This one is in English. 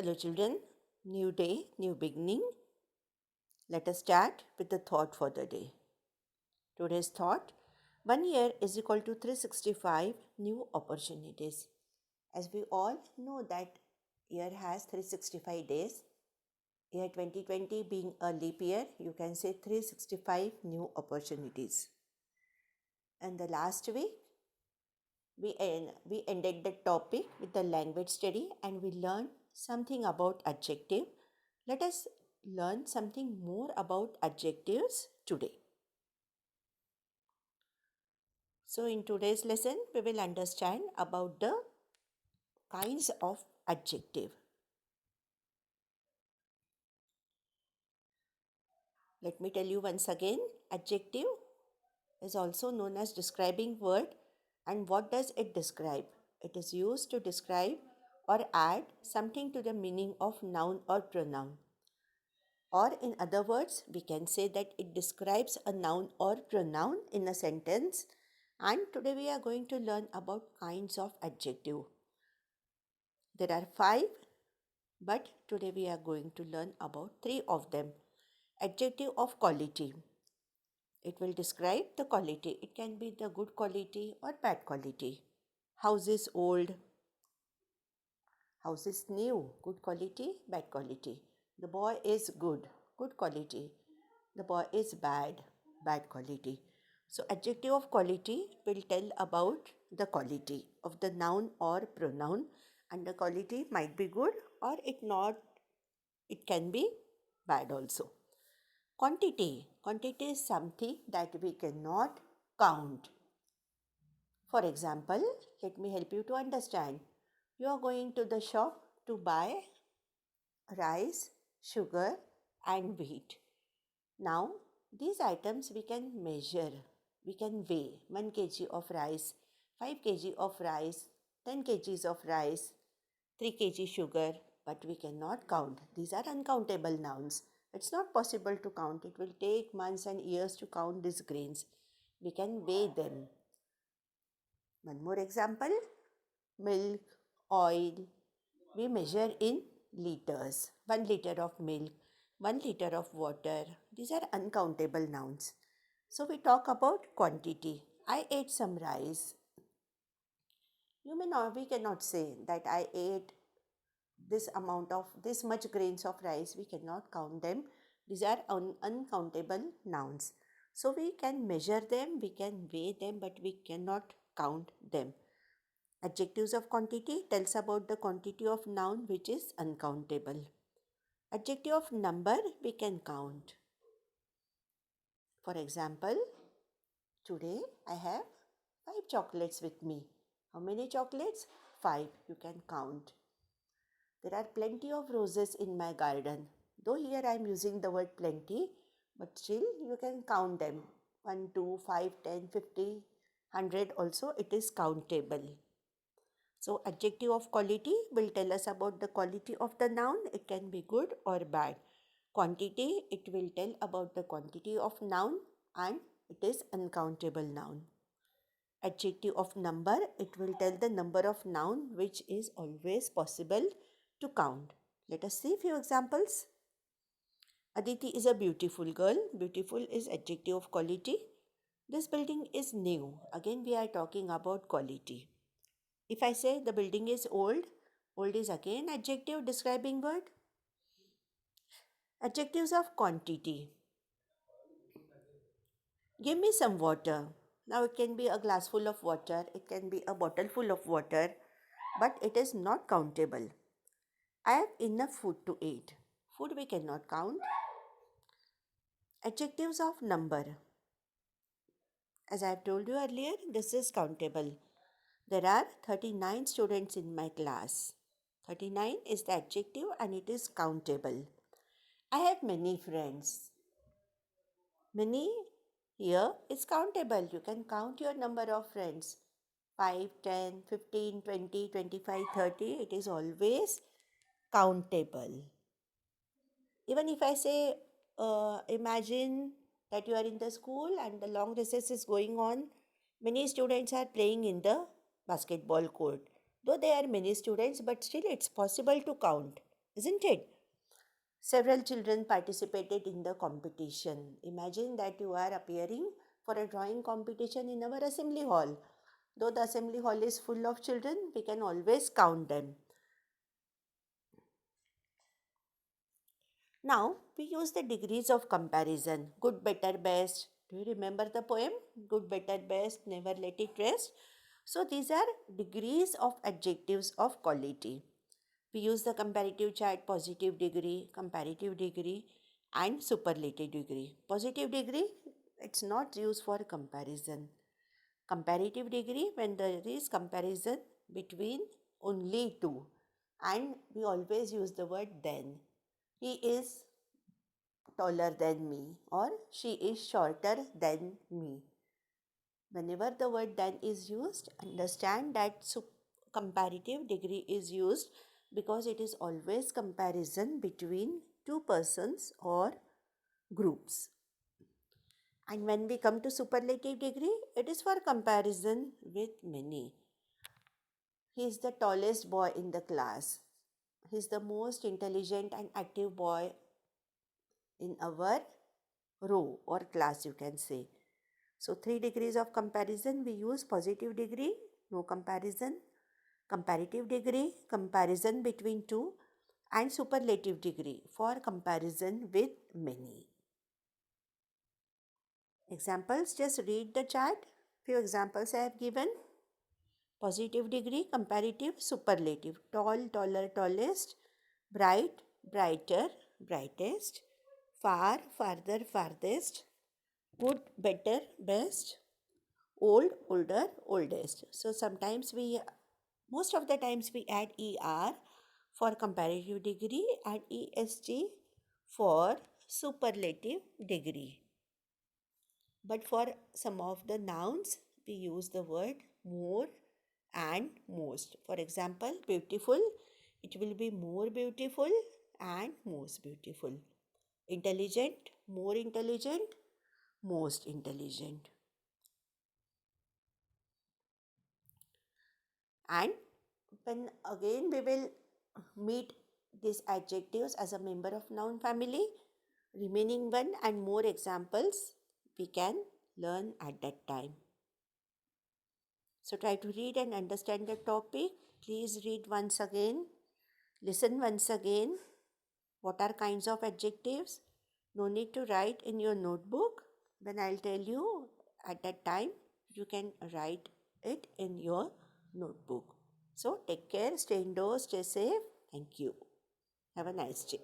Hello, children. New day, new beginning. Let us start with the thought for the day. Today's thought: 1 year is equal to 365 new opportunities. As we all know, that year has 365 days. Year 2020 being a leap year, you can say 365 new opportunities. And the last week, we ended the topic with the language study and we learned something about adjective. Let us learn something more about adjectives today. So in today's lesson, we will understand about the kinds of adjective. Let me tell you once again, adjective is also known as describing word. And what does it describe? It is used to describe or add something to the meaning of noun or pronoun. Or in other words, we can say that it describes a noun or pronoun in a sentence. And today we are going to learn about kinds of adjective. There are 5, but today we are going to learn about 3 of them. Adjective of quality. It will describe the quality. It can be the good quality or bad quality. House is old. House is new. Good quality, bad quality. The boy is good. Good quality. The boy is bad. Bad quality. So adjective of quality will tell about the quality of the noun or pronoun, and the quality might be good or it can be bad also. Quantity. Quantity is something that we cannot count. For example, let me help you to understand. You are going to the shop to buy rice, sugar and wheat. Now, these items we can measure, we can weigh 1 kg of rice, 5 kg of rice, 10 kgs of rice, 3 kg sugar, but we cannot count. These are uncountable nouns. It's not possible to count. It will take months and years to count these grains. We can weigh them. One more example: milk, oil. We measure in liters. 1 liter of milk, 1 liter of water. These are uncountable nouns. So we talk about quantity. I ate some rice. We cannot say that I ate this much grains of rice. We cannot count them. These are uncountable nouns. So we can measure them, we can weigh them, but we cannot count them. Adjectives of quantity tells about the quantity of noun which is uncountable. Adjective of number we can count. For example, today I have 5 chocolates with me. How many chocolates? 5. You can count. There are plenty of roses in my garden. Though here I am using the word plenty, but still you can count them. 1, 2, 5, 10, 50, 100 also it is countable. So adjective of quality will tell us about the quality of the noun. It can be good or bad. Quantity, it will tell about the quantity of noun and it is uncountable noun. Adjective of number, it will tell the number of noun which is always possible to count. Let us see few examples. Aditi is a beautiful girl. Beautiful is adjective of quality. This building is new. Again we are talking about quality. If I say the building is old, old is again adjective describing word. Adjectives of quantity. Give me some water. Now it can be a glass full of water, it can be a bottle full of water, but it is not countable. I have enough food to eat. Food we cannot count. Adjectives of number. As I have told you earlier, this is countable. There are 39 students in my class. 39 is the adjective and it is countable. I have many friends. Many here is countable. You can count your number of friends. 5, 10, 15, 20, 25, 30. It is always countable. Even if I say, imagine that you are in the school and the long recess is going on. Many students are playing in the basketball court. Though there are many students, but still it's possible to count. isn't it? Several children participated in the competition. Imagine that you are appearing for a drawing competition in our assembly hall. Though the assembly hall is full of children, we can always count them. Now we use the degrees of comparison: good, better, best. Do you remember the poem? Good, better, best, never let it rest. So these are degrees of adjectives of quality. We use the comparative chart: positive degree, comparative degree, and superlative degree. Positive degree, it's not used for comparison. Comparative degree, when there is comparison between only two. And we always use the word then. He is taller than me, or she is shorter than me. Whenever the word than is used, understand that comparative degree is used because it is always comparison between two persons or groups. And when we come to superlative degree, it is for comparison with many. He is the tallest boy in the class. He is the most intelligent and active boy in our row or class, you can say. So, 3 degrees of comparison we use: positive degree, no comparison; comparative degree, comparison between two; and superlative degree for comparison with many. Examples, just read the chart. Few examples I have given: positive degree, comparative, superlative. Tall, taller, tallest; bright, brighter, brightest; far, farther, farthest; good, better, best; old, older, oldest. So sometimes most of the times we add ER for comparative degree and EST for superlative degree. But for some of the nouns, we use the word more and most. For example, beautiful, it will be more beautiful and most beautiful. Intelligent, more intelligent, most intelligent. And when again we will meet these adjectives as a member of noun family, remaining one and more examples we can learn at that time. So try to read and understand the topic. Please read once again. Listen once again. What are kinds of adjectives? No need to write in your notebook. When I'll tell you at that time, you can write it in your notebook. So take care, stay indoors, stay safe. Thank you. Have a nice day.